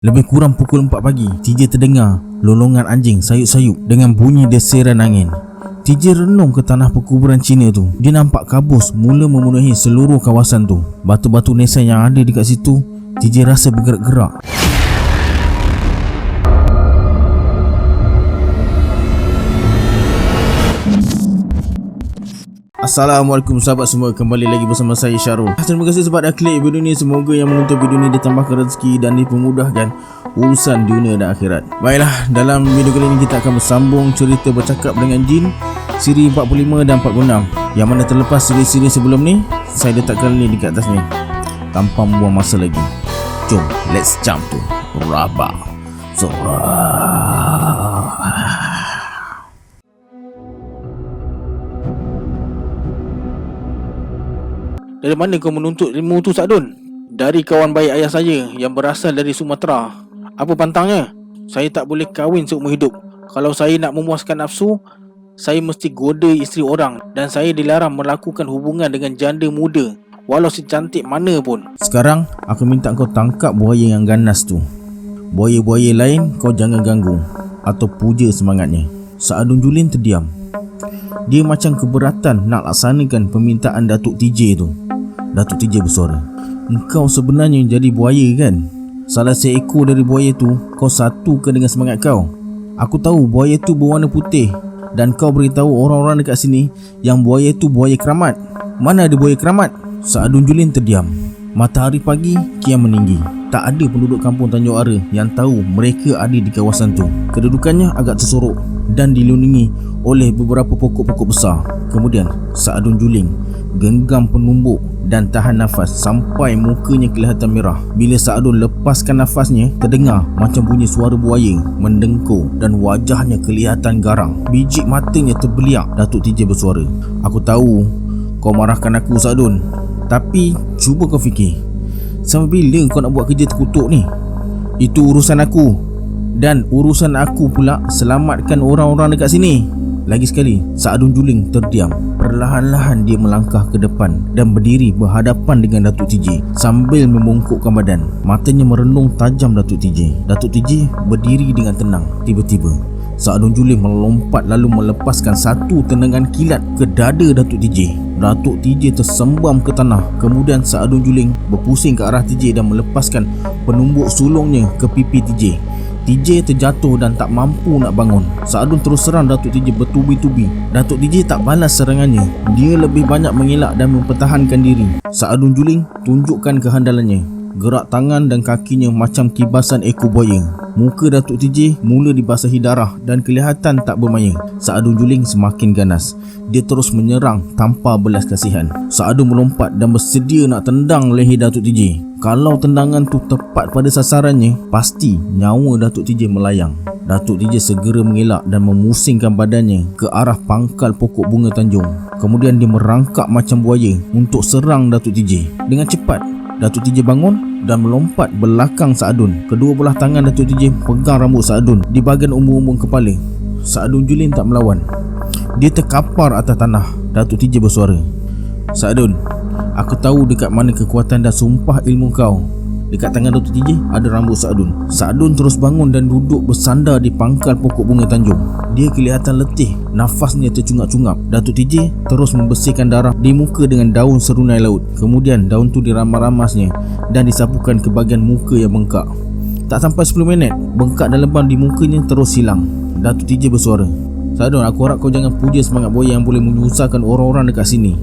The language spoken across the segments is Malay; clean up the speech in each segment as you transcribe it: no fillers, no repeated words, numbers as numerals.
Lebih kurang pukul 4 pagi, TJ terdengar lolongan anjing sayup-sayup dengan bunyi desiran angin. TJ renung ke tanah perkuburan Cina tu. Dia nampak kabus mula memenuhi seluruh kawasan tu. Batu-batu nisan yang ada dekat situ, TJ rasa bergerak-gerak. Assalamualaikum sahabat semua, kembali lagi bersama saya Syarul. Terima kasih sebab dah klik video ni. Semoga yang menonton video ni ditambahkan rezeki dan dipermudahkan urusan dunia dan akhirat. Baiklah, dalam video kali ini kita akan bersambung cerita bercakap dengan jin siri 45 dan 46, yang mana terlepas siri-siri sebelum ni saya letakkan link dekat atas ni. Tanpa membuang masa lagi, jom let's jump to Rabah Zorah. Dari mana kau menuntut ilmu tu, Sadun? Dari kawan baik ayah saya yang berasal dari Sumatera. Apa pantangnya? Saya tak boleh kahwin seumur hidup. Kalau saya nak memuaskan nafsu, saya mesti goda isteri orang. Dan saya dilarang melakukan hubungan dengan janda muda, walau secantik mana pun. Sekarang aku minta kau tangkap buaya yang ganas tu. Buaya-buaya lain kau jangan ganggu atau puja semangatnya. Sadun Julin terdiam. Dia macam keberatan nak laksanakan permintaan Datuk TJ tu. Datuk TJ bersuara, "Engkau sebenarnya jadi buaya kan? Salah seekor dari buaya tu kau satukan dengan semangat kau. Aku tahu buaya tu berwarna putih, dan kau beritahu orang-orang dekat sini yang buaya tu buaya keramat. Mana ada buaya keramat?" Sadun Julin terdiam. Matahari pagi kian meninggi. Tak ada penduduk kampung Tanjung Ara yang tahu mereka ada di kawasan tu. Kedudukannya agak tersorok dan dilindungi oleh beberapa pokok-pokok besar. Kemudian Sadun Julin genggam penumbuk dan tahan nafas sampai mukanya kelihatan merah. Bila Sadun lepaskan nafasnya, terdengar macam bunyi suara buaya mendengkur dan wajahnya kelihatan garang. Biji matanya terbeliak. Datuk TJ bersuara, "Aku tahu kau marahkan aku, Sadun. Tapi cuba kau fikir, sampai bila kau nak buat kerja terkutuk ni? Itu urusan aku, dan urusan aku pula selamatkan orang-orang dekat sini." Lagi sekali Sadun Julin terdiam. Perlahan-lahan dia melangkah ke depan dan berdiri berhadapan dengan Datuk TJ sambil membungkukkan badan. Matanya merenung tajam Datuk TJ. Datuk TJ berdiri dengan tenang. Tiba-tiba Sadun Julin melompat lalu melepaskan satu tendangan kilat ke dada Datuk TJ. Datuk TJ tersembam ke tanah. Kemudian Sadun Julin berpusing ke arah TJ dan melepaskan penumbuk sulungnya ke pipi TJ. TJ terjatuh dan tak mampu nak bangun. Sadun terus serang Datuk TJ bertubi-tubi. Datuk TJ tak balas serangannya. Dia lebih banyak mengelak dan mempertahankan diri. Sadun Julin tunjukkan kehandalannya. Gerak tangan dan kakinya macam kibasan ekor buaya. Muka Datuk TJ mula dibasahi darah dan kelihatan tak bermaya. Sadun Julin semakin ganas. Dia terus menyerang tanpa belas kasihan. Sadun melompat dan bersedia nak tendang leher Datuk TJ. Kalau tendangan tu tepat pada sasarannya, pasti nyawa Datuk TJ melayang. Datuk TJ segera mengelak dan memusingkan badannya ke arah pangkal pokok bunga Tanjung. Kemudian dia merangkak macam buaya untuk serang Datuk TJ. Dengan cepat Datuk TJ bangun dan melompat belakang Sadun. Kedua belah tangan Datuk TJ pegang rambut Sadun di bahagian umbung-umbung kepala. Sadun Julin tak melawan. Dia terkapar atas tanah. Datuk TJ bersuara, "Sadun, aku tahu dekat mana kekuatan dan sumpah ilmu kau." Dekat tangan Datuk TJ ada rambut Sadun. Sadun terus bangun dan duduk bersandar di pangkal pokok bunga Tanjung. Dia kelihatan letih, nafasnya tercungap-cungap. Datuk TJ terus membersihkan darah di muka dengan daun serunai laut. Kemudian daun tu diramas-ramasnya dan disapukan ke bahagian muka yang bengkak. Tak sampai 10 minit, bengkak dan lebam di mukanya terus hilang. Datuk TJ bersuara, "Sadun, aku harap kau jangan puja semangat buaya yang boleh menyusahkan orang-orang dekat sini.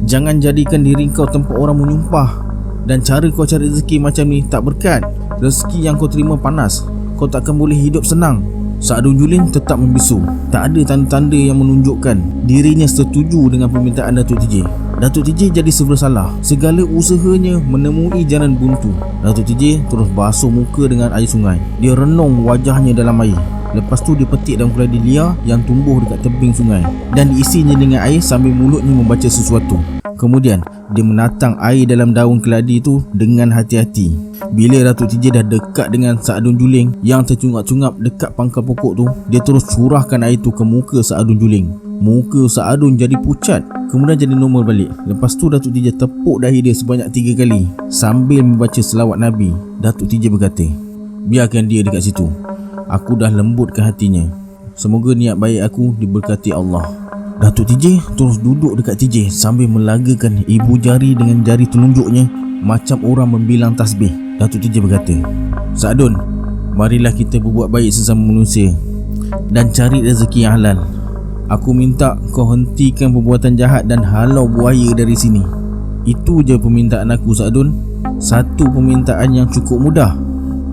Jangan jadikan diri kau tempat orang menyumpah. Dan cara kau cari rezeki macam ni tak berkat. Rezeki yang kau terima panas. Kau takkan boleh hidup senang." Sadun Julin tetap membisu. Tak ada tanda-tanda yang menunjukkan dirinya setuju dengan permintaan Datuk TJ. Datuk TJ jadi serba salah. Segala usahanya menemui jalan buntu. Datuk TJ terus basuh muka dengan air sungai. Dia renung wajahnya dalam air. Lepas tu dia petik daun keladi liar yang tumbuh dekat tebing sungai dan diisinya dengan air sambil mulutnya membaca sesuatu. Kemudian dia menatang air dalam daun keladi itu dengan hati-hati. Bila Datuk TJ dah dekat dengan Sadun Julin yang tercungap-cungap dekat pangkal pokok tu, dia terus curahkan air tu ke muka Sadun Julin. Muka Sadun jadi pucat, kemudian jadi normal balik. Lepas tu Datuk TJ tepuk dahi dia sebanyak 3 kali sambil membaca selawat Nabi. Datuk TJ berkata, Biarkan dia dekat situ. Aku dah lembutkan hatinya. Semoga niat baik aku diberkati Allah. Datuk TJ terus duduk dekat TJ sambil melagakan ibu jari dengan jari telunjuknya macam orang membilang tasbih. Datuk TJ berkata, Sa'dun, marilah kita berbuat baik sesama manusia dan cari rezeki yang halal. Aku minta kau hentikan perbuatan jahat dan halau buaya dari sini. Itu je permintaan aku, Sa'dun. Satu permintaan yang cukup mudah.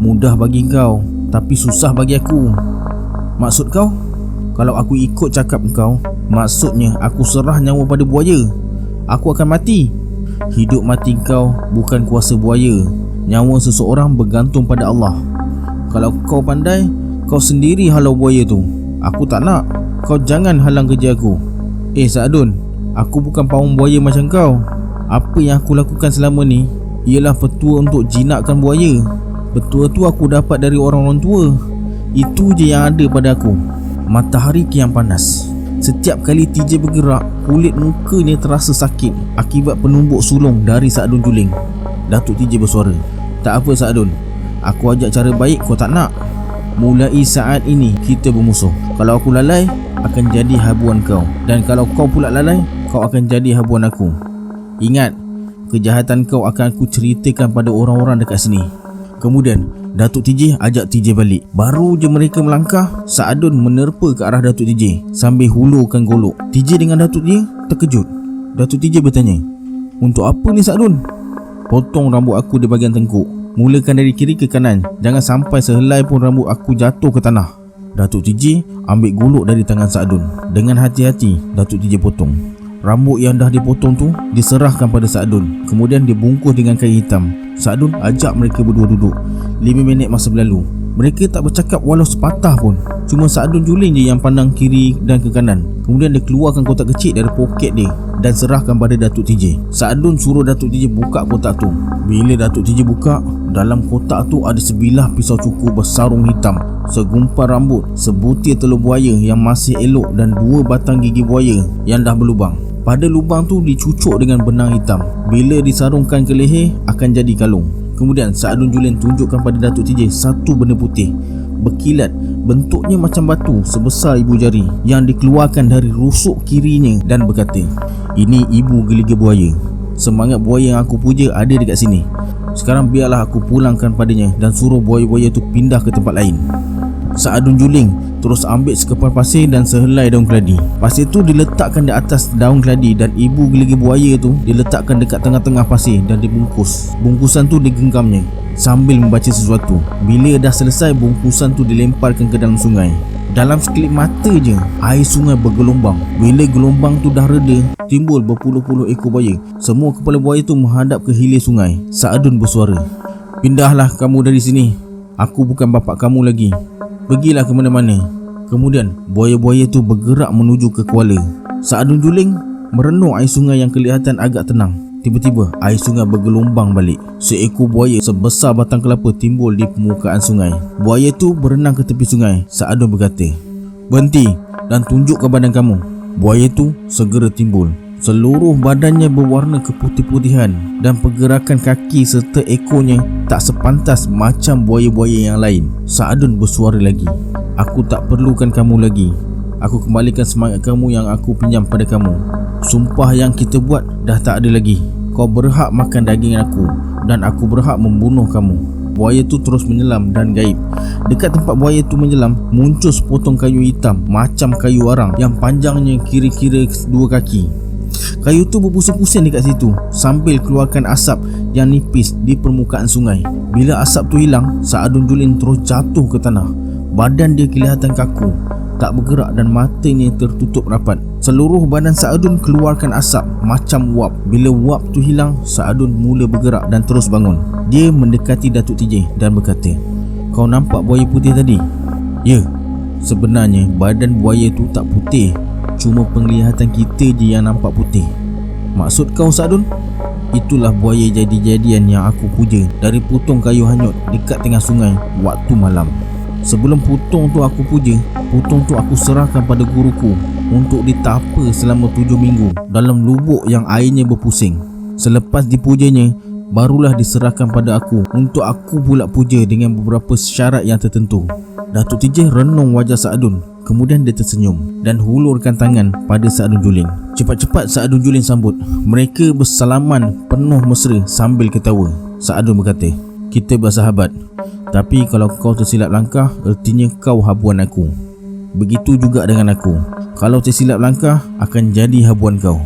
Mudah bagi kau, tapi susah bagi aku. Maksud kau? Kalau aku ikut cakap kau, maksudnya aku serah nyawa pada buaya. Aku akan mati. Hidup mati kau bukan kuasa buaya. Nyawa seseorang bergantung pada Allah. Kalau kau pandai, kau sendiri halau buaya tu. Aku tak nak. Kau jangan halang kerja aku. Sa'dun, aku bukan pawang buaya macam kau. Apa yang aku lakukan selama ni ialah petua untuk jinakkan buaya. Petua tu aku dapat dari orang-orang tua. Itu je yang ada pada aku. Matahari kian panas. Setiap kali TJ bergerak, kulit mukanya terasa sakit akibat penumbuk sulung dari Sa'dun juling. Datuk TJ bersuara, tak apa Sa'dun, aku ajak cara baik kau tak nak. Mulai saat ini kita bermusuh. Kalau aku lalai, akan jadi habuan kau. Dan kalau kau pula lalai, kau akan jadi habuan aku. Ingat, kejahatan kau akan aku ceritakan pada orang-orang dekat sini. Kemudian Datuk TJ ajak TJ balik. Baru je mereka melangkah, Sa'dun menerpa ke arah Datuk TJ sambil hulurkan golok. TJ dengan Datuk TJ terkejut. Datuk TJ bertanya, untuk apa ni Sa'dun? Potong rambut aku di bahagian tengkuk. Mulakan dari kiri ke kanan. Jangan sampai sehelai pun rambut aku jatuh ke tanah. Datuk TJ ambil golok dari tangan Sa'dun. Dengan hati-hati Datuk TJ potong. Rambut yang dah dipotong tu diserahkan pada Sa'dun. Kemudian dibungkus dengan kain hitam. Sa'dun ajak mereka berdua duduk. 5 minit masa berlalu. Mereka tak bercakap walau sepatah pun. Cuma Sa'dun juling je yang pandang kiri dan ke kanan. Kemudian dia keluarkan kotak kecil dari poket dia dan serahkan pada Datuk TJ. Sa'dun suruh Datuk TJ buka kotak tu. Bila Datuk TJ buka, dalam kotak tu ada sebilah pisau cukur bersarung hitam, segumpal rambut, sebutir telur buaya yang masih elok dan 2 batang gigi buaya yang dah berlubang. Pada lubang tu dicucuk dengan benang hitam. Bila disarungkan ke leher, akan jadi kalung. Kemudian Sa'dun juling tunjukkan pada Datuk TJ satu benda putih berkilat, bentuknya macam batu sebesar ibu jari yang dikeluarkan dari rusuk kirinya dan berkata, ini ibu geliga buaya. Semangat buaya yang aku puja ada dekat sini. Sekarang biarlah aku pulangkan padanya dan suruh buaya-buaya tu pindah ke tempat lain. Sa'dun juling terus ambil sekepal pasir dan sehelai daun keladi. Pasir tu diletakkan di atas daun keladi dan ibu geliga buaya tu diletakkan dekat tengah-tengah pasir dan dibungkus. Bungkusan tu digenggamnya sambil membaca sesuatu. Bila dah selesai, bungkusan tu dilemparkan ke dalam sungai. Dalam sekelip mata je, air sungai bergelombang. Bila gelombang tu dah reda, timbul berpuluh-puluh ekor buaya. Semua kepala buaya tu menghadap ke hilir sungai. Sa'dun bersuara, pindahlah kamu dari sini. Aku bukan bapak kamu lagi. Pergilah ke mana-mana. Kemudian buaya-buaya tu bergerak menuju ke kuala. Sa'dun juling merenung air sungai yang kelihatan agak tenang. Tiba-tiba air sungai bergelombang balik. Seekor buaya sebesar batang kelapa timbul di permukaan sungai. Buaya tu berenang ke tepi sungai. Sa'dun berkata, berhenti dan tunjukkan badan kamu. Buaya tu segera timbul. Seluruh badannya berwarna keputih-putihan dan pergerakan kaki serta ekornya tak sepantas macam buaya-buaya yang lain. Sa'dun bersuara lagi, aku tak perlukan kamu lagi. Aku kembalikan semangat kamu yang aku pinjam pada kamu. Sumpah yang kita buat dah tak ada lagi. Kau berhak makan daging aku dan aku berhak membunuh kamu. Buaya tu terus menyelam dan gaib. Dekat tempat buaya tu menyelam, muncul sepotong kayu hitam macam kayu arang yang panjangnya kira-kira 2 kaki. Kayu tu berpusing-pusing dekat situ sambil keluarkan asap yang nipis di permukaan sungai. Bila asap tu hilang, Sa'dun juling terus jatuh ke tanah. Badan dia kelihatan kaku, tak bergerak dan matanya tertutup rapat. Seluruh badan Sa'dun keluarkan asap macam uap. Bila uap tu hilang, Sa'dun mula bergerak dan terus bangun. Dia mendekati Datuk TJ dan berkata, kau nampak buaya putih tadi? Ya, sebenarnya badan buaya tu tak putih. Cuma penglihatan kita je yang nampak putih. Maksud kau Sa'dun? Itulah buaya jadi-jadian yang aku puja dari putung kayu hanyut dekat tengah sungai waktu malam. Sebelum putung tu aku puja, putung tu aku serahkan pada guruku untuk ditapa selama 7 minggu dalam lubuk yang airnya berpusing. Selepas dipujanya, barulah diserahkan pada aku untuk aku pula puja dengan beberapa syarat yang tertentu. Datuk TJ renung wajah Saadun, kemudian dia tersenyum dan hulurkan tangan pada Saadun Juling. Cepat-cepat Saadun Juling sambut. Mereka bersalaman penuh mesra sambil ketawa. Saadun berkata, "Kita bersahabat, tapi kalau kau tersilap langkah, ertinya kau habuan aku. Begitu juga dengan aku. Kalau tersilap langkah, akan jadi habuan kau.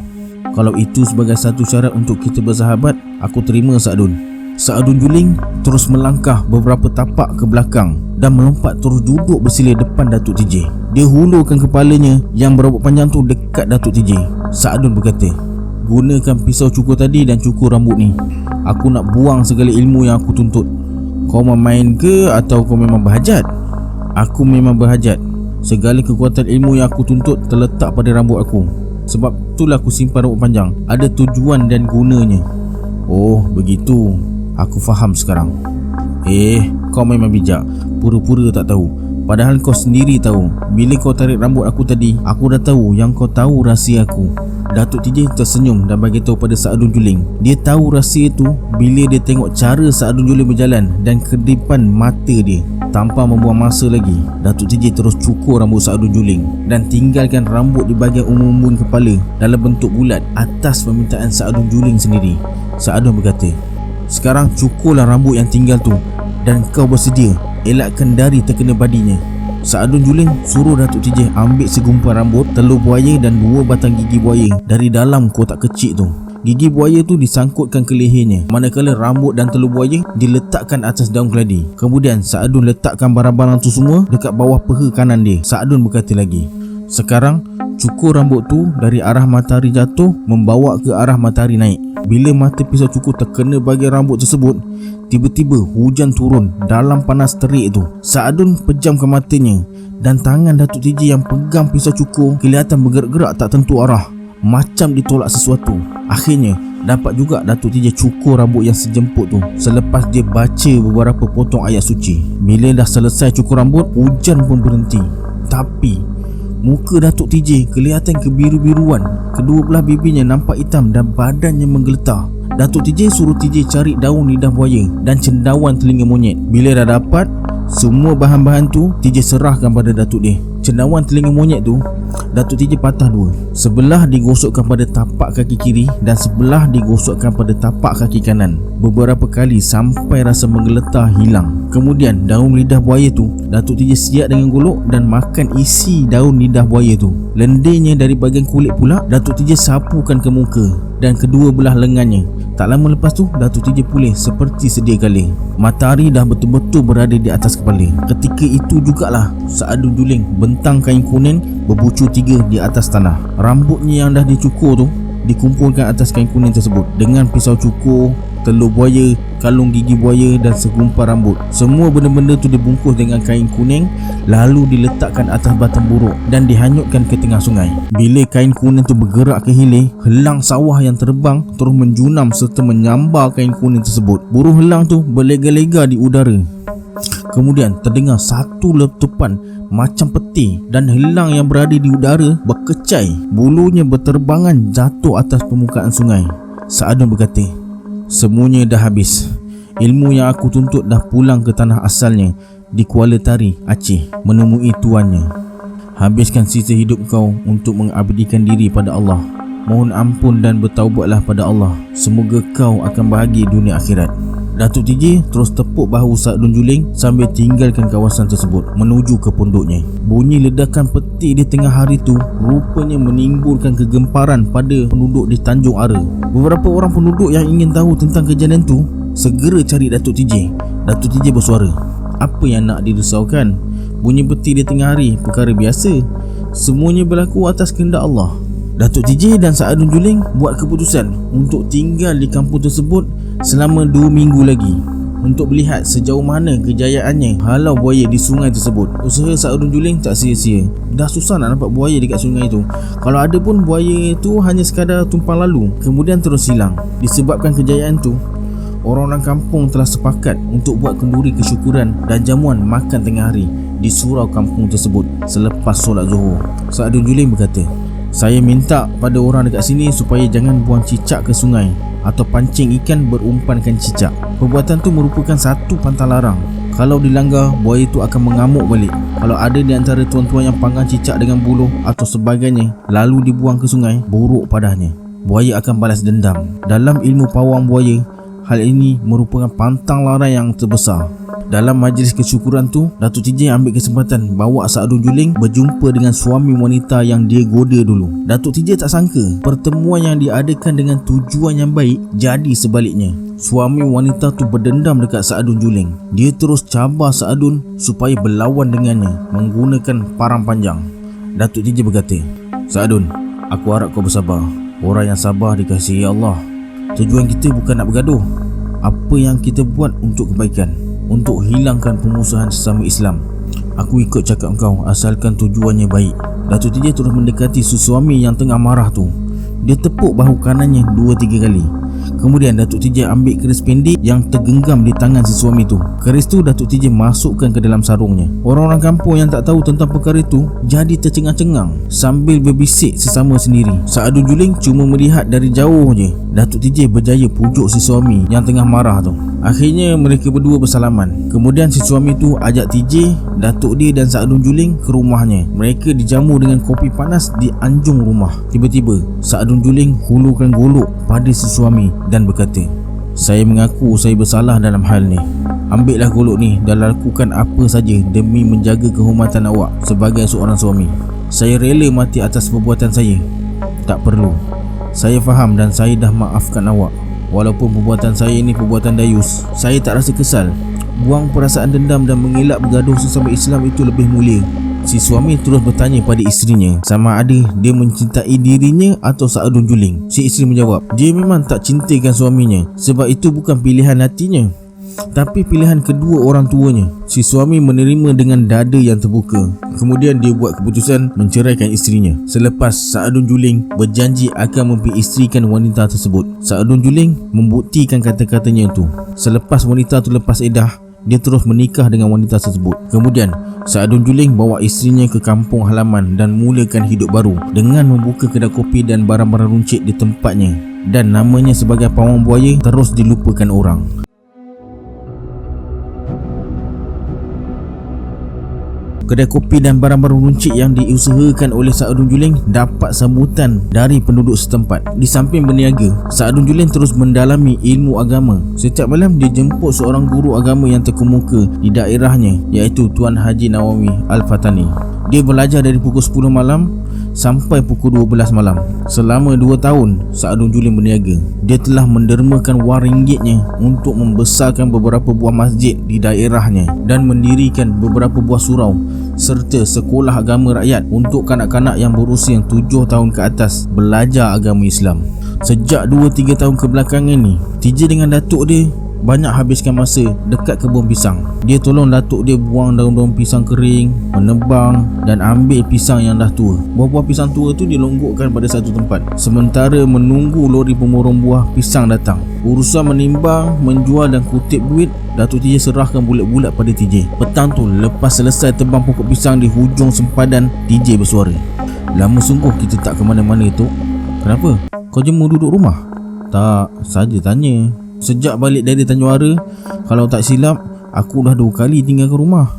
Kalau itu sebagai satu syarat untuk kita bersahabat, aku terima Saadun." Saadun Juling terus melangkah beberapa tapak ke belakang dan melompat terus duduk bersila depan Datuk TJ. Dia hulurkan kepalanya yang berapa panjang tu dekat Datuk TJ. Saadun berkata, "Gunakan pisau cukur tadi dan cukur rambut ni. Aku nak buang segala ilmu yang aku tuntut. Kau main ke atau kau memang berhajat?" "Aku memang berhajat. Segala kekuatan ilmu yang aku tuntut terletak pada rambut aku. Sebab itulah aku simpan rambut panjang. Ada tujuan dan gunanya." "Oh, begitu. Aku faham sekarang." Kau memang bijak. Pura-pura tak tahu. Padahal kau sendiri tahu. Bila kau tarik rambut aku tadi, aku dah tahu yang kau tahu rahsia aku." Datuk TJ tersenyum dan beritahu pada Saadun Juling. Dia tahu rahsia itu bila dia tengok cara Saadun Juling berjalan dan kedipan mata dia. Tanpa membuang masa lagi, Datuk TJ terus cukur rambut Saadun Juling dan tinggalkan rambut di bahagian umbun kepala dalam bentuk bulat atas permintaan Saadun Juling sendiri. Saadun berkata, "Sekarang cukurlah rambut yang tinggal tu dan kau bersedia elakkan dari terkena badinya." Saadun Juling suruh Datuk TJ ambil segumpal rambut, telur buaya dan 2 batang gigi buaya dari dalam kotak kecil tu. Gigi buaya tu disangkutkan ke lehernya, manakala rambut dan telur buaya diletakkan atas daun keladi. Kemudian Saadun letakkan barang-barang tu semua dekat bawah peha kanan dia. Saadun berkata lagi, "Sekarang cukur rambut tu dari arah matahari jatuh membawa ke arah matahari naik. Bila mata pisau cukur terkena bahagian rambut tersebut, tiba-tiba hujan turun dalam panas terik tu." Saadun pejamkan matanya dan tangan Datuk TJ yang pegang pisau cukur kelihatan bergerak-gerak tak tentu arah, macam ditolak sesuatu. Akhirnya dapat juga Datuk TJ cukur rambut yang sejemput tu selepas dia baca beberapa potong ayat suci. Bila dah selesai cukur rambut, hujan pun berhenti. Tapi muka Datuk TJ kelihatan kebiru-biruan, kedua belah bibirnya nampak hitam dan badannya menggeletar. Datuk TJ suruh TJ cari daun lidah buaya dan cendawan telinga monyet. Bila dah dapat semua bahan-bahan tu, TJ serahkan pada Datuk dia. Cendawan telinga monyet tu Datuk TJ patah 2. Sebelah digosokkan pada tapak kaki kiri dan sebelah digosokkan pada tapak kaki kanan beberapa kali sampai rasa menggeletar hilang. Kemudian daun lidah buaya tu Datuk TJ siap dengan golok dan makan isi daun lidah buaya tu. Lendirnya dari bahagian kulit pula Datuk TJ sapukan ke muka dan kedua belah lengannya. Tak lama lepas tu Datuk TJ pulih seperti sedia kala. Matahari dah betul-betul berada di atas kepala. Ketika itu jugalah Saadun Juling bentang kain kuning berbucu 3 di atas tanah. Rambutnya yang dah dicukur tu dikumpulkan atas kain kuning tersebut dengan pisau cukur, telur buaya, kalung gigi buaya dan segumpal rambut. Semua benda-benda tu dibungkus dengan kain kuning lalu diletakkan atas batang buruk dan dihanyutkan ke tengah sungai. Bila kain kuning tu bergerak ke hilir, helang sawah yang terbang terus menjunam serta menyambar kain kuning tersebut. Burung helang tu berlega-lega di udara. Kemudian terdengar satu letupan macam peti dan helang yang berada di udara berkecai. Bulunya berterbangan jatuh atas permukaan sungai. Saadun berkata, "Semuanya dah habis. Ilmu yang aku tuntut dah pulang ke tanah asalnya di Kuala Tari, Aceh, menemui tuannya. Habiskan sisa hidup kau untuk mengabdikan diri pada Allah. Mohon ampun dan bertaubatlah pada Allah. Semoga kau akan bahagia dunia akhirat." Datuk TJ terus tepuk bahu Saadun Juling sambil tinggalkan kawasan tersebut menuju ke pondoknya. Bunyi ledakan peti di tengah hari tu rupanya menimbulkan kegemparan pada penduduk di Tanjung Ara. Beberapa orang penduduk yang ingin tahu tentang kejadian tu segera cari Datuk TJ. Datuk TJ bersuara, "Apa yang nak dirisaukan? Bunyi peti di tengah hari perkara biasa. Semuanya berlaku atas kehendak Allah." Datuk TJ dan Saadun Juling buat keputusan untuk tinggal di kampung tersebut selama 2 minggu lagi untuk melihat sejauh mana kejayaannya halau buaya di sungai tersebut. Usaha Saadun Juling tak sia-sia. Dah susah nak nampak buaya dekat sungai tu. Kalau ada pun buaya tu hanya sekadar tumpang lalu kemudian terus hilang. Disebabkan kejayaan tu, orang-orang kampung telah sepakat untuk buat kenduri kesyukuran dan jamuan makan tengah hari di surau kampung tersebut selepas solat Zuhur. Saadun Juling berkata, Saya minta pada orang dekat sini supaya jangan buang cicak ke sungai atau pancing ikan berumpankan cicak. Perbuatan tu merupakan satu pantang larang. Kalau dilanggar, buaya itu akan mengamuk balik. Kalau ada di antara tuan-tuan yang panggang cicak dengan buluh atau sebagainya lalu dibuang ke sungai, buruk padanya. Buaya akan balas dendam. Dalam ilmu pawang buaya, hal ini merupakan pantang larang yang terbesar. Dalam majlis kesyukuran tu, Datuk TJ ambil kesempatan bawa Saadun Juling berjumpa dengan suami wanita yang dia goda dulu. Datuk TJ tak sangka pertemuan yang diadakan dengan tujuan yang baik jadi sebaliknya. Suami wanita tu berdendam dekat Saadun Juling. Dia terus cabar Saadun supaya berlawan dengannya menggunakan parang panjang. Datuk TJ berkata, "Saadun, aku harap kau bersabar. Orang yang sabar dikasihi Allah. Tujuan kita bukan nak bergaduh. Apa yang kita buat untuk kebaikan, untuk hilangkan pemusuhan sesama Islam. Aku ikut cakap kau asalkan tujuannya baik." Datuk TJ terus mendekati suami yang tengah marah tu. Dia tepuk bahu kanannya 2-3 kali. Kemudian Datuk TJ ambil keris pendek yang tergenggam di tangan si suami tu. Keris tu Datuk TJ masukkan ke dalam sarungnya. Orang-orang kampung yang tak tahu tentang perkara itu jadi tercengang-cengang sambil berbisik sesama sendiri. Saadun Juling cuma melihat dari jauh je. Datuk TJ berjaya pujuk si suami yang tengah marah tu. Akhirnya mereka berdua bersalaman. Kemudian si suami tu ajak TJ, Datuk dia dan Saadun Juling ke rumahnya. Mereka dijamu dengan kopi panas di anjung rumah. Tiba-tiba Saadun Juling hulurkan golok pada si suami dan berkata, "Saya mengaku saya bersalah dalam hal ni. Ambillah golok ni dan lakukan apa saja demi menjaga kehormatan awak sebagai seorang suami. Saya rela mati atas perbuatan saya. Tak perlu. Saya faham dan saya dah maafkan awak. Walaupun perbuatan saya ini perbuatan dayus, saya tak rasa kesal. Buang perasaan dendam dan mengelak bergaduh sesama Islam itu lebih mulia." Si suami terus bertanya pada isterinya sama ada dia mencintai dirinya atau Saadun Juling. Si isteri menjawab, dia memang tak cintakan suaminya sebab itu bukan pilihan hatinya, tapi pilihan kedua orang tuanya. Si suami menerima dengan dada yang terbuka. Kemudian dia buat keputusan menceraikan isterinya. Selepas Saadun Juling berjanji akan memperistrikan wanita tersebut. Saadun Juling membuktikan kata-katanya itu. Selepas wanita tu lepas edah, dia terus menikah dengan wanita tersebut. Kemudian Saadun Juling bawa isterinya ke kampung halaman dan mulakan hidup baru dengan membuka kedai kopi dan barang-barang runcit di tempatnya. Dan namanya sebagai pawang buaya terus dilupakan orang. Kedai kopi dan barang-barang runcit yang diusahakan oleh Saadun Juling dapat sambutan dari penduduk setempat. Di samping berniaga, Saadun Juling terus mendalami ilmu agama. Setiap malam dia jemput seorang guru agama yang terkemuka di daerahnya, iaitu Tuan Haji Nawawi Al-Fatani. Dia belajar dari pukul 10 malam sampai pukul 12 malam. Selama 2 tahun Saadun Juling berniaga. Dia telah mendermakan wang ringgitnya untuk membesarkan beberapa buah masjid di daerahnya dan mendirikan beberapa buah surau serta sekolah agama rakyat untuk kanak-kanak yang berusia 7 tahun ke atas belajar agama Islam. Sejak 2-3 tahun kebelakangan ni, TJ dengan datuk dia banyak habiskan masa dekat kebun pisang. Dia tolong datuk dia buang daun-daun pisang kering, menebang dan ambil pisang yang dah tua. Buah-buah pisang tua tu dilonggokkan pada satu tempat sementara menunggu lori pemborong buah pisang datang. Urusan menimbang, menjual dan kutip duit, Datuk TJ serahkan bulat-bulat pada TJ. Petang tu lepas selesai tebang pokok pisang di hujung sempadan, TJ bersuara, "Lama sungguh kita tak ke mana-mana tu. Kenapa? Kau jemur duduk rumah?" "Tak, saja tanya. Sejak balik dari Tanjung Ara, kalau tak silap, aku dah 2 kali tinggal ke rumah.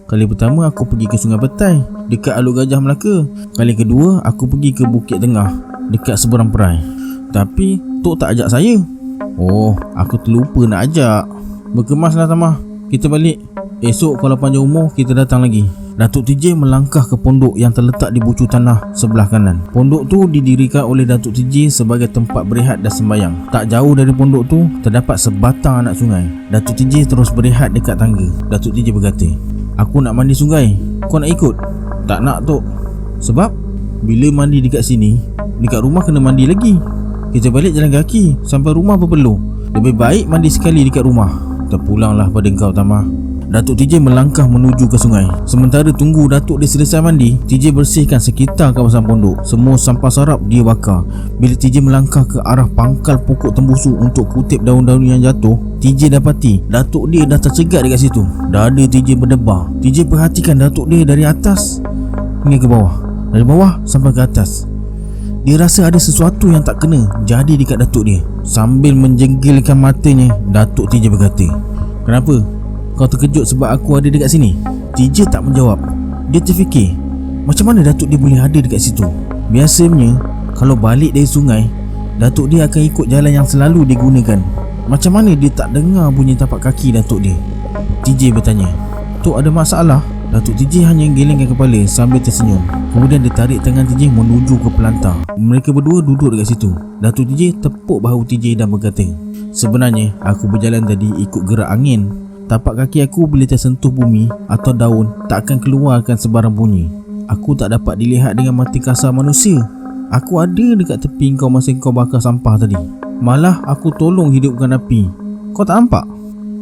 Kali pertama aku pergi ke Sungai Petai dekat Aluk Gajah Melaka. Kali kedua aku pergi ke Bukit Tengah dekat Seberang Perai. Tapi Tok tak ajak saya." "Oh, aku terlupa nak ajak. Berkemaslah Tamah. Kita balik. Esok kalau panjang umur kita datang lagi." Datuk TJ melangkah ke pondok yang terletak di bucu tanah sebelah kanan. Pondok tu didirikan oleh Datuk TJ sebagai tempat berehat dan sembahyang. Tak jauh dari pondok tu terdapat sebatang anak sungai. Datuk TJ terus berehat dekat tangga. Datuk TJ berkata, "Aku nak mandi sungai. Kau nak ikut?" "Tak nak, Tok. Sebab bila mandi dekat sini, dekat rumah kena mandi lagi. Kita balik jalan kaki sampai rumah berpeluh. Lebih baik mandi sekali dekat rumah." "Terpulanglah pada engkau, Tamah." Datuk TJ melangkah menuju ke sungai. Sementara tunggu datuk dia selesai mandi, TJ bersihkan sekitar kawasan pondok. Semua sampah sarap dia bakar. Bila TJ melangkah ke arah pangkal pokok tembusu untuk kutip daun-daun yang jatuh, TJ dapati datuk dia dah tercegat dekat situ. Dada TJ berdebar. TJ perhatikan datuk dia dari atas hingga ke bawah, dari bawah sampai ke atas. Dia rasa ada sesuatu yang tak kena jadi dekat datuk dia. Sambil menjenggilkan matanya, Datuk TJ berkata, "Kenapa? Kau terkejut sebab aku ada dekat sini?" TJ tak menjawab. Dia terfikir, macam mana datuk dia boleh ada dekat situ? Biasanya kalau balik dari sungai, datuk dia akan ikut jalan yang selalu digunakan. Macam mana dia tak dengar bunyi tapak kaki datuk dia? TJ bertanya. "Tok, ada masalah?" Datuk TJ hanya gelengkan kepala sambil tersenyum. Kemudian dia tarik tangan TJ menuju ke pelantar. Mereka berdua duduk dekat situ. Datuk TJ tepuk bahu TJ dan berkata, "Sebenarnya aku berjalan tadi ikut gerak angin. Tapak kaki aku bila tersentuh bumi atau daun tak akan keluarkan sebarang bunyi. Aku tak dapat dilihat dengan mata kasar manusia. Aku ada dekat tepi kau masa kau bakar sampah tadi. Malah aku tolong hidupkan api. Kau tak nampak?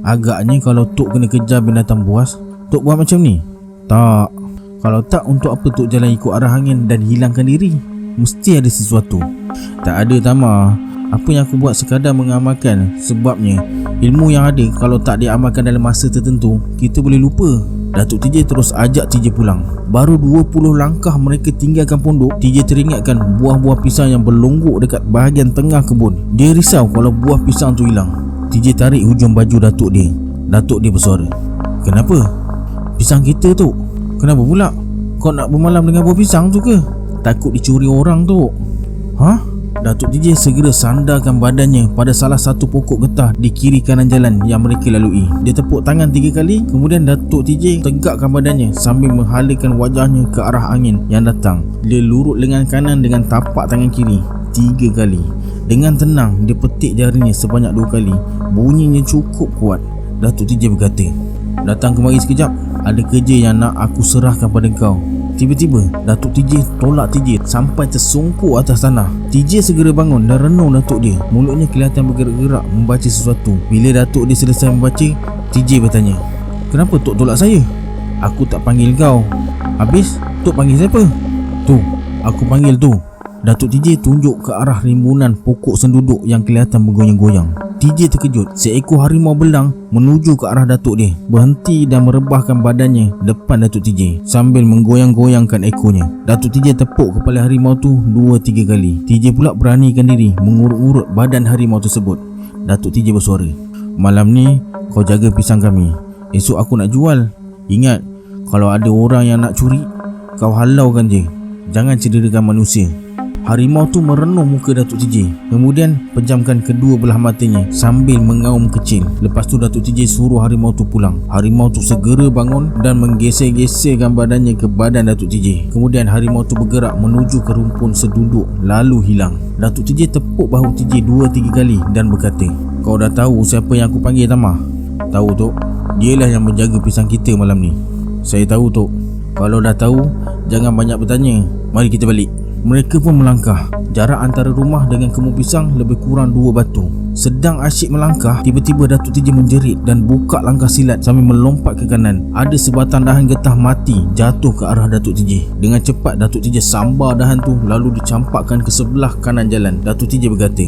Agaknya kalau Tok kena kejar binatang buas, Tok buat macam ni." "Tak. Kalau tak, untuk apa Tok jalan ikut arah angin dan hilangkan diri? Mesti ada sesuatu." "Tak ada, Tama. Apa yang aku buat sekadar mengamalkan. Sebabnya ilmu yang ada kalau tak diamalkan dalam masa tertentu, kita boleh lupa." Datuk TJ terus ajak TJ pulang. Baru 20 langkah mereka tinggalkan pondok, TJ teringatkan buah-buah pisang yang berlonggok dekat bahagian tengah kebun. Dia risau kalau buah pisang tu hilang. TJ tarik hujung baju datuk dia. Datuk dia bersuara, "Kenapa? Pisang kita tu. Kenapa pula? Kau nak bermalam dengan buah pisang tu ke? Takut dicuri orang tu." "Hah?" Datuk TJ segera sandarkan badannya pada salah satu pokok getah di kiri kanan jalan yang mereka lalui. Dia tepuk tangan 3 kali. Kemudian Datuk TJ tegakkan badannya sambil menghalakan wajahnya ke arah angin yang datang. Dia lurut lengan kanan dengan tapak tangan kiri 3 kali. Dengan tenang dia petik jarinya sebanyak 2 kali. Bunyinya cukup kuat. Datuk TJ berkata, "Datang kemari sekejap. Ada kerja yang nak aku serahkan pada kau." Tiba-tiba Datuk TJ tolak TJ sampai tersungkur atas tanah. TJ segera bangun dan renung datuk dia. Mulutnya kelihatan bergerak-gerak membaca sesuatu. Bila datuk dia selesai membaca, TJ bertanya, "Kenapa Tok tolak saya? Aku tak panggil kau. Habis Tok panggil siapa?" "Tu, aku panggil tu." Datuk TJ tunjuk ke arah rimbunan pokok senduduk yang kelihatan bergoyang-goyang. TJ terkejut. Seekor harimau belang menuju ke arah datuk dia, berhenti dan merebahkan badannya depan datuk TJ sambil menggoyang-goyangkan ekornya. Datuk TJ tepuk kepala harimau tu 2-3 kali. TJ pula beranikan diri mengurut-urut badan harimau tersebut. Datuk TJ bersuara, "Malam ni kau jaga pisang kami. Esok aku nak jual. Ingat, kalau ada orang yang nak curi, kau halaukan je. Jangan cederakan manusia." Harimau tu merenung muka Datuk TJ, kemudian pejamkan kedua belah matanya sambil mengaum kecil. Lepas tu Datuk TJ suruh harimau tu pulang. Harimau tu segera bangun dan menggeser-geserkan badannya ke badan Datuk TJ. Kemudian harimau tu bergerak menuju ke rumpun senduduk lalu hilang. Datuk TJ tepuk bahu TJ 2-3 kali dan berkata, "Kau dah tahu siapa yang aku panggil, Tama?" "Tahu, Tok. Dialah yang menjaga pisang kita malam ni." "Saya tahu, Tok. Kalau dah tahu, jangan banyak bertanya. Mari kita balik." Mereka pun melangkah. Jarak antara rumah dengan kebun pisang lebih kurang 2 batu. Sedang asyik melangkah, tiba-tiba Datuk TJ menjerit dan buka langkah silat sambil melompat ke kanan. Ada sebatang dahan getah mati jatuh ke arah Datuk TJ. Dengan cepat Datuk TJ sambar dahan tu lalu dicampakkan ke sebelah kanan jalan. Datuk TJ berkata,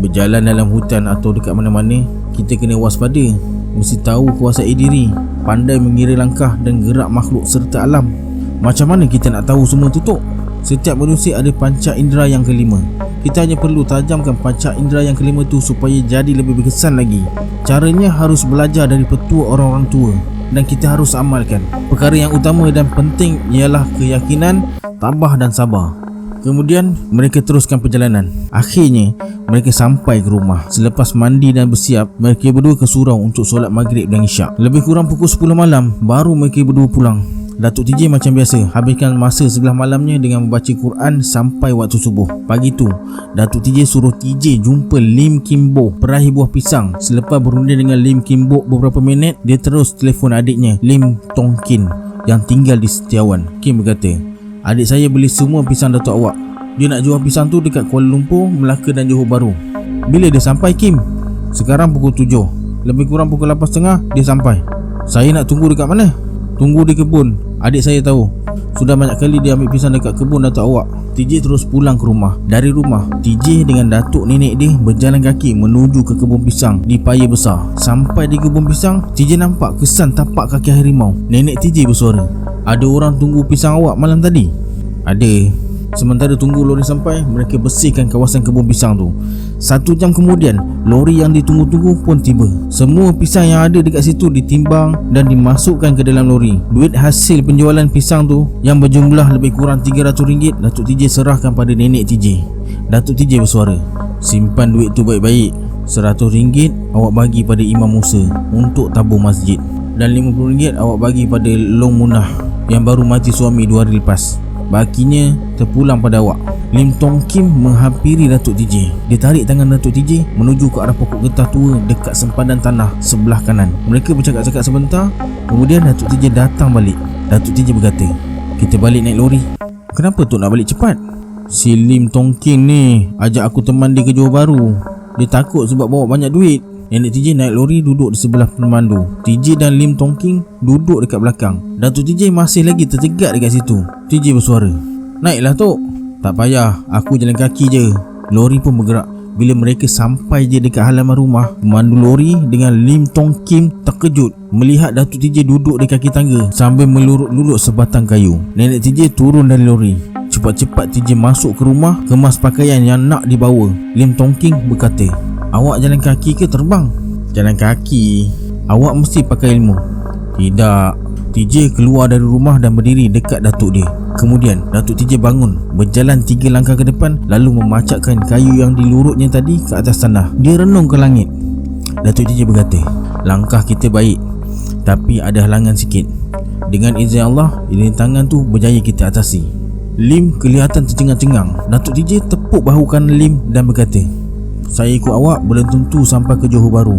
"Berjalan dalam hutan atau dekat mana-mana, kita kena waspada. Mesti tahu kuasai diri, pandai mengira langkah dan gerak makhluk serta alam." "Macam mana kita nak tahu semua tu, Tok?" "Setiap manusia ada panca indera yang kelima. Kita hanya perlu tajamkan panca indera yang kelima tu supaya jadi lebih berkesan lagi. Caranya harus belajar dari petua orang-orang tua dan kita harus amalkan. Perkara yang utama dan penting ialah keyakinan, tabah dan sabar." Kemudian mereka teruskan perjalanan. Akhirnya mereka sampai ke rumah. Selepas mandi dan bersiap, mereka berdua ke surau untuk solat maghrib dan isyak. Lebih kurang pukul 10 malam baru mereka berdua pulang. Datuk TJ macam biasa habiskan masa sebelah malamnya dengan membaca Quran sampai waktu subuh. Pagi tu Datuk TJ suruh TJ jumpa Lim Kim Bo, peraih buah pisang. Selepas berunding dengan Lim Kim Bo beberapa minit, dia terus telefon adiknya Lim Tong Kin yang tinggal di Setiawan. Kim berkata, "Adik saya beli semua pisang datuk awak. Dia nak jual pisang tu dekat Kuala Lumpur, Melaka dan Johor Bahru." "Bila dia sampai, Kim?" "Sekarang pukul 7. Lebih kurang pukul 8.30 dia sampai." "Saya nak tunggu dekat mana?" "Tunggu di kebun. Adik saya tahu. Sudah banyak kali dia ambil pisang dekat kebun datuk awak." TJ terus pulang ke rumah. Dari rumah, TJ dengan datuk nenek dia berjalan kaki menuju ke kebun pisang di Paya Besar. Sampai di kebun pisang, TJ nampak kesan tapak kaki harimau. Nenek TJ bersuara, "Ada orang tunggu pisang awak malam tadi?" "Ada. Sementara tunggu lori sampai, mereka bersihkan kawasan kebun pisang tu. 1 jam kemudian, lori yang ditunggu-tunggu pun tiba. Semua pisang yang ada dekat situ ditimbang dan dimasukkan ke dalam lori. Duit hasil penjualan pisang tu yang berjumlah lebih kurang RM300, Datuk TJ serahkan pada nenek TJ. Datuk TJ bersuara, "Simpan duit tu baik-baik. RM100 awak bagi pada Imam Musa untuk tabur masjid, dan RM50 awak bagi pada Long Munah yang baru mati suami 2 hari lepas. Bakinya terpulang pada awak." Lim Tong Kim menghampiri Datuk TJ. Dia tarik tangan Datuk TJ menuju ke arah pokok getah tua dekat sempadan tanah sebelah kanan. Mereka bercakap-cakap sebentar, kemudian Datuk TJ datang balik. Datuk TJ berkata, "Kita balik naik lori." "Kenapa Tok nak balik cepat?" "Si Lim Tong Kim ni ajak aku teman dia ke Johor Bahru. Dia takut sebab bawa banyak duit." Nenek TJ naik lori duduk di sebelah pemandu. TJ dan Lim Tong Kim duduk dekat belakang. Datuk TJ masih lagi tercegat dekat situ. TJ bersuara, "Naiklah Tok." "Tak payah, aku jalan kaki je." Lori pun bergerak. Bila mereka sampai je dekat halaman rumah, pemandu lori dengan Lim Tong Kim terkejut melihat Datuk TJ duduk di kaki tangga sambil melurut-lurut sebatang kayu. Nenek TJ turun dari lori. Cepat-cepat TJ masuk ke rumah, kemas pakaian yang nak dibawa. Lim Tong Kim berkata, "Awak jalan kaki ke terbang?" "Jalan kaki." "Awak mesti pakai ilmu." "Tidak." TJ keluar dari rumah dan berdiri dekat datuk dia. Kemudian Datuk TJ bangun, berjalan 3 langkah ke depan, lalu memacakkan kayu yang dilurutnya tadi ke atas tanah. Dia renung ke langit. Datuk TJ berkata, "Langkah kita baik, tapi ada halangan sikit. Dengan izin Allah, rintangan tu berjaya kita atasi." Lim kelihatan tercengang-cengang. Datuk TJ tepuk bahu kanan Lim dan berkata, "Saya ikut awak belum tentu sampai ke Johor Bahru.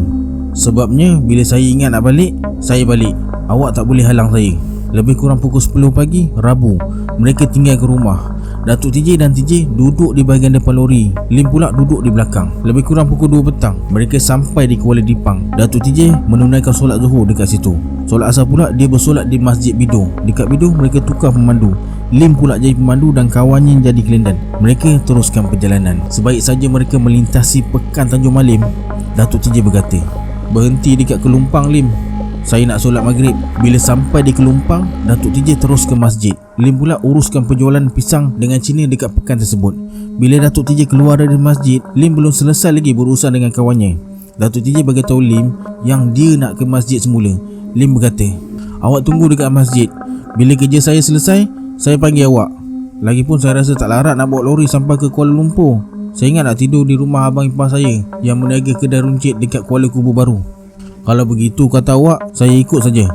Sebabnya bila saya ingat nak balik, saya balik. Awak tak boleh halang saya." Lebih kurang pukul 10 pagi Rabu, mereka tinggal ke rumah. Datuk TJ dan TJ duduk di bahagian depan lori. Lim pula duduk di belakang. Lebih kurang pukul 2 petang, mereka sampai di Kuala Dipang. Datuk TJ menunaikan solat Zuhur dekat situ. Solat asar pula dia bersolat di Masjid Bido. Dekat Bido mereka tukar pemandu. Lim pula jadi pemandu dan kawannya jadi kelindan. Mereka teruskan perjalanan. Sebaik saja mereka melintasi Pekan Tanjung Malim, Datuk TJ berkata, "Berhenti dekat Kelumpang Lim. Saya nak solat maghrib." Bila sampai di Kelumpang, Datuk TJ terus ke masjid. Lim pula uruskan penjualan pisang dengan Cina dekat pekan tersebut. Bila Datuk TJ keluar dari masjid, Lim belum selesai lagi berurusan dengan kawannya. Datuk TJ beritahu Lim yang dia nak ke masjid semula. Lim berkata, "Awak tunggu dekat masjid. Bila kerja saya selesai, saya panggil awak. Lagipun saya rasa tak larat nak bawa lori sampai ke Kuala Lumpur. Saya ingat nak tidur di rumah abang ipar saya yang meniaga kedai runcit dekat Kuala Kubu Baru. Kalau begitu kata awak, saya ikut saja.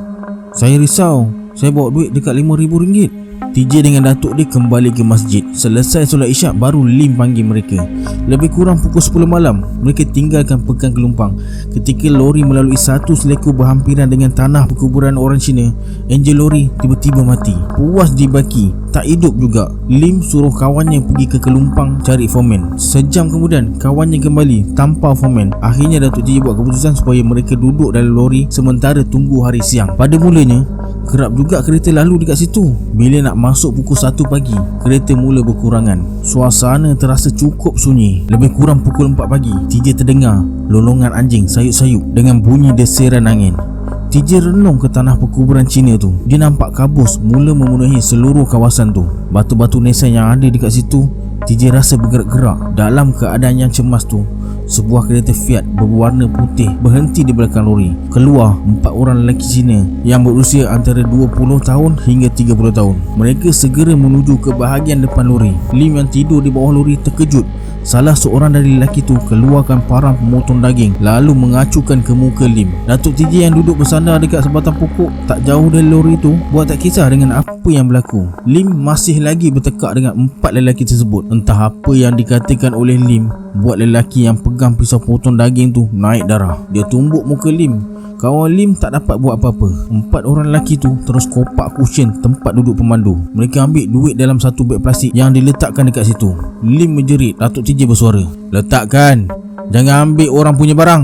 Saya risau, saya bawa duit dekat RM5,000. TJ dengan datuk dia kembali ke masjid. Selesai solat isyak baru Lim panggil mereka. Lebih kurang pukul 10 malam, mereka tinggalkan Pekan Kelumpang. Ketika lori melalui satu selekor berhampiran dengan tanah perkuburan orang Cina, enjin lori tiba-tiba mati. Puas dibaki, tak hidup juga. Lim suruh kawannya pergi ke Kelumpang cari foreman. Sejam kemudian kawannya kembali tanpa foreman. Akhirnya Datuk TJ buat keputusan supaya mereka duduk dalam lori sementara tunggu hari siang. Pada mulanya kerap juga kereta lalu dekat situ. Bila nak masuk pukul 1 pagi, kereta mula berkurangan. Suasana terasa cukup sunyi. Lebih kurang pukul 4 pagi, TJ terdengar lolongan anjing sayup-sayup dengan bunyi desiran angin. TJ renung ke tanah perkuburan Cina tu. Dia nampak kabus mula memenuhi seluruh kawasan tu. Batu-batu nisan yang ada dekat situ, TJ rasa bergerak-gerak. Dalam keadaan yang cemas tu, sebuah kereta Fiat berwarna putih berhenti di belakang lori. Keluar 4 orang lelaki Cina yang berusia antara 20 tahun hingga 30 tahun. Mereka segera menuju ke bahagian depan lori. Lim yang tidur di bawah lori terkejut. Salah seorang dari lelaki tu keluarkan parang pemotong daging lalu mengacukan ke muka Lim. Datuk TJ yang duduk bersandar dekat sebatang pokok tak jauh dari lori tu buat tak kisah dengan apa yang berlaku. Lim masih lagi bertekak dengan 4 lelaki tersebut. Entah apa yang dikatakan oleh Lim buat lelaki yang pegang pisau potong daging tu naik darah. Dia tumbuk muka Lim. Kawan Lim tak dapat buat apa-apa. 4 orang lelaki tu terus kopak kusyen tempat duduk pemandu. Mereka ambil duit dalam satu beg plastik yang diletakkan dekat situ. Lim menjerit. Datuk TJ bersuara, "Letakkan, jangan ambil orang punya barang.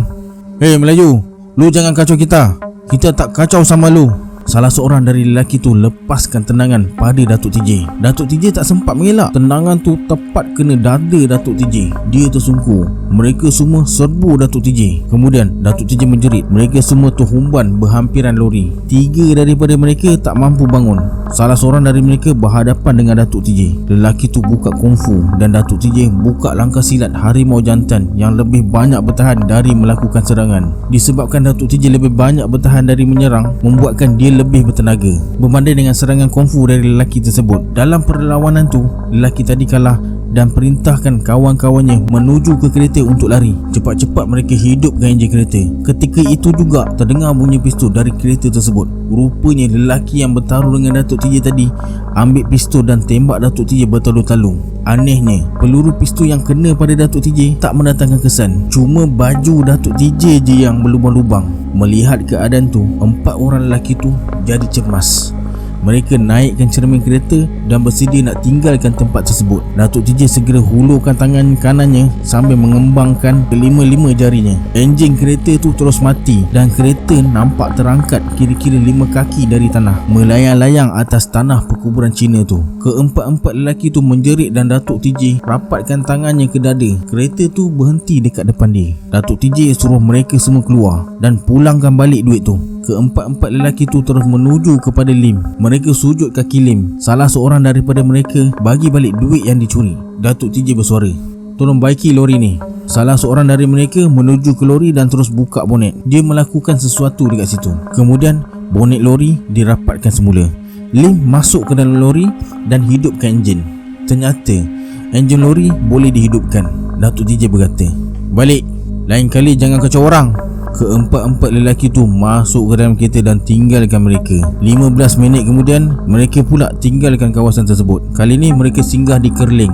Hei Melayu, lu jangan kacau kita. Kita tak kacau sama lu." Salah seorang dari lelaki tu lepaskan tendangan pada Datuk TJ. Datuk TJ tak sempat mengelak. Tendangan tu tepat kena dada Datuk TJ. Dia tersungkur. Mereka semua serbu Datuk TJ. Kemudian Datuk TJ menjerit. Mereka semua terhumban berhampiran lori. 3 daripada mereka tak mampu bangun. Salah seorang dari mereka berhadapan dengan Datuk TJ. Lelaki tu buka kungfu dan Datuk TJ buka langkah silat harimau jantan yang lebih banyak bertahan dari melakukan serangan. Disebabkan Datuk TJ lebih banyak bertahan dari menyerang, membuatkan dia lebih bertenaga berbanding dengan serangan kungfu dari lelaki tersebut. Dalam perlawanan tu, lelaki tadi kalah dan perintahkan kawan-kawannya menuju ke kereta untuk lari. Cepat-cepat mereka hidupkan enjin kereta. Ketika itu juga terdengar bunyi pistol dari kereta tersebut. Rupanya lelaki yang bertaruh dengan Datuk TJ tadi ambil pistol dan tembak Datuk TJ bertalung-talung. Anehnya, peluru pistol yang kena pada Datuk TJ tak mendatangkan kesan. Cuma baju Datuk TJ je yang berlubang-lubang. Melihat keadaan tu, 4 orang lelaki tu jadi cemas. Mereka naikkan cermin kereta dan bersedia nak tinggalkan tempat tersebut. Datuk TJ segera hulurkan tangan kanannya sambil mengembangkan kelima-lima jarinya. Enjin kereta tu terus mati dan kereta nampak terangkat kira-kira 5 kaki dari tanah, melayang-layang atas tanah perkuburan Cina tu. Keempat-empat lelaki tu menjerit dan Datuk TJ rapatkan tangannya ke dada. Kereta tu berhenti dekat depan dia. Datuk TJ suruh mereka semua keluar dan pulangkan balik duit tu. Keempat-empat lelaki tu terus menuju kepada Lim. Mereka sujud kaki Lim. Salah seorang daripada mereka bagi balik duit yang dicuri. Datuk TJ bersuara, "Tolong baiki lori ni." Salah seorang dari mereka menuju ke lori dan terus buka bonet. Dia melakukan sesuatu dekat situ. Kemudian bonet lori dirapatkan semula. Lim masuk ke dalam lori dan hidupkan enjin. Ternyata enjin lori boleh dihidupkan. Datuk TJ berkata, "Balik, lain kali jangan kacau orang." Keempat-empat lelaki tu masuk ke dalam kereta dan tinggalkan mereka. 15 minit kemudian, mereka pula tinggalkan kawasan tersebut. Kali ni mereka singgah di Kerling.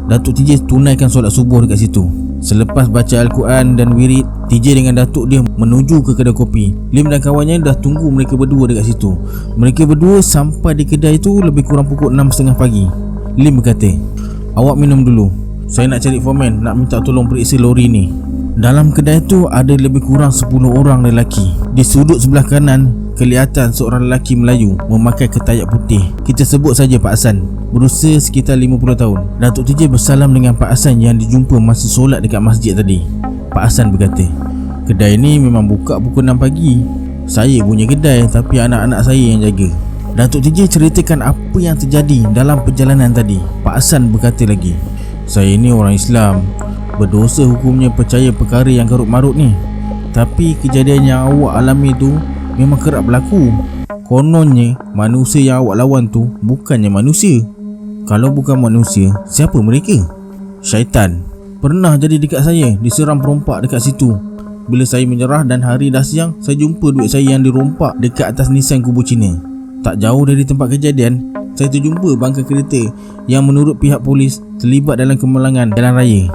Datuk TJ tunaikan solat subuh dekat situ. Selepas baca Al-Quran dan wirid, TJ dengan Datuk dia menuju ke kedai kopi. Lim dan kawannya dah tunggu mereka berdua dekat situ. Mereka berdua sampai di kedai tu lebih kurang pukul 6.30 pagi. Lim berkata, "Awak minum dulu. Saya nak cari foreman, nak minta tolong periksa lori ni." Dalam kedai tu ada lebih kurang 10 orang lelaki. Di sudut sebelah kanan kelihatan seorang lelaki Melayu memakai ketayak putih. Kita sebut saja Pak Hassan, berusia sekitar 50 tahun. Datuk TJ bersalam dengan Pak Hassan yang dijumpa masa solat dekat masjid tadi. Pak Hassan berkata, "Kedai ni memang buka pukul 6 pagi. Saya punya kedai tapi anak-anak saya yang jaga." Datuk TJ ceritakan apa yang terjadi dalam perjalanan tadi. Pak Hassan berkata lagi, "Saya ni orang Islam, berdosa hukumnya percaya perkara yang karut-marut ni. Tapi kejadian yang awak alami tu memang kerap berlaku. Kononnya manusia yang awak lawan tu bukannya manusia. Kalau bukan manusia, siapa mereka? Syaitan. Pernah jadi dekat saya, diseram perompak dekat situ. Bila saya menyerah dan hari dah siang, saya jumpa duit saya yang dirompak dekat atas nisan kubu Cina. Tak jauh dari tempat kejadian, saya terjumpa bangkai kereta yang menurut pihak polis terlibat dalam kemalangan jalan raya.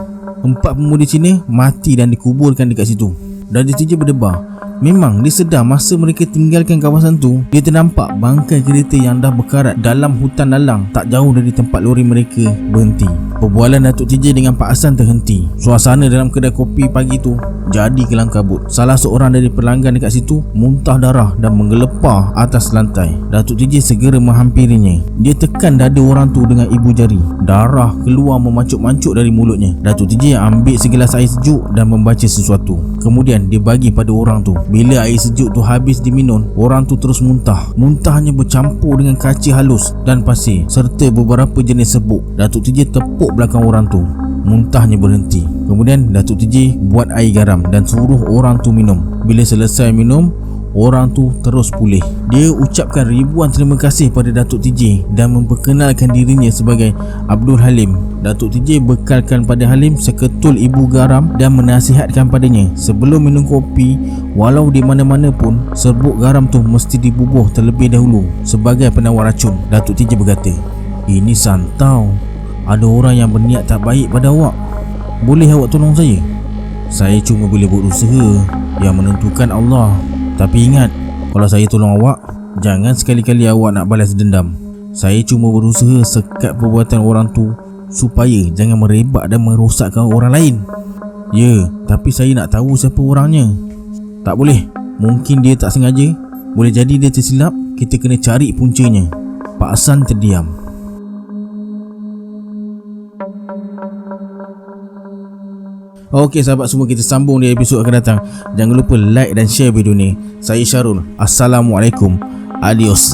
4 pemuda Cina mati dan dikuburkan dekat situ." Dan dia berdebar, memang dia sedar masa mereka tinggalkan kawasan tu, dia ternampak bangkai kereta yang dah berkarat dalam hutan lalang tak jauh dari tempat lori mereka berhenti. Perbualan Datuk TJ dengan Pak Hassan terhenti. Suasana dalam kedai kopi pagi tu jadi kelam kabut. Salah seorang dari pelanggan dekat situ muntah darah dan menggelepar atas lantai. Datuk TJ segera menghampirinya. Dia tekan dada orang tu dengan ibu jari. Darah keluar memancuk-mancuk dari mulutnya. Datuk TJ ambil segelas air sejuk dan membaca sesuatu. Kemudian dia bagi pada orang tu. Bila air sejuk tu habis diminum, orang tu terus muntah. Muntahnya bercampur dengan kaca halus dan pasir serta beberapa jenis sebuk. Datuk TJ tepuk belakang orang tu. Muntahnya berhenti. Kemudian Datuk TJ buat air garam dan suruh orang tu minum. Bila selesai minum, orang tu terus pulih. Dia ucapkan ribuan terima kasih pada Datuk TJ dan memperkenalkan dirinya sebagai Abdul Halim. Datuk TJ bekalkan pada Halim seketul ibu garam dan menasihatkan padanya sebelum minum kopi, walau di mana-mana pun serbuk garam tu mesti dibubuh terlebih dahulu sebagai penawar racun. Datuk TJ berkata, "Ini santau. Ada orang yang berniat tak baik pada awak. Boleh awak tolong saya? Saya cuma boleh berusaha, yang menentukan Allah. Tapi ingat, kalau saya tolong awak, jangan sekali-kali awak nak balas dendam. Saya cuma berusaha sekat perbuatan orang tu supaya jangan merebak dan merosakkan orang lain." "Ya, tapi saya nak tahu siapa orangnya." "Tak boleh. Mungkin dia tak sengaja. Boleh jadi dia tersilap. Kita kena cari puncanya." Pak Hassan terdiam. Okey sahabat semua, kita sambung di episod akan datang. Jangan lupa like dan share video ni. Saya Syarul. Assalamualaikum. Adios.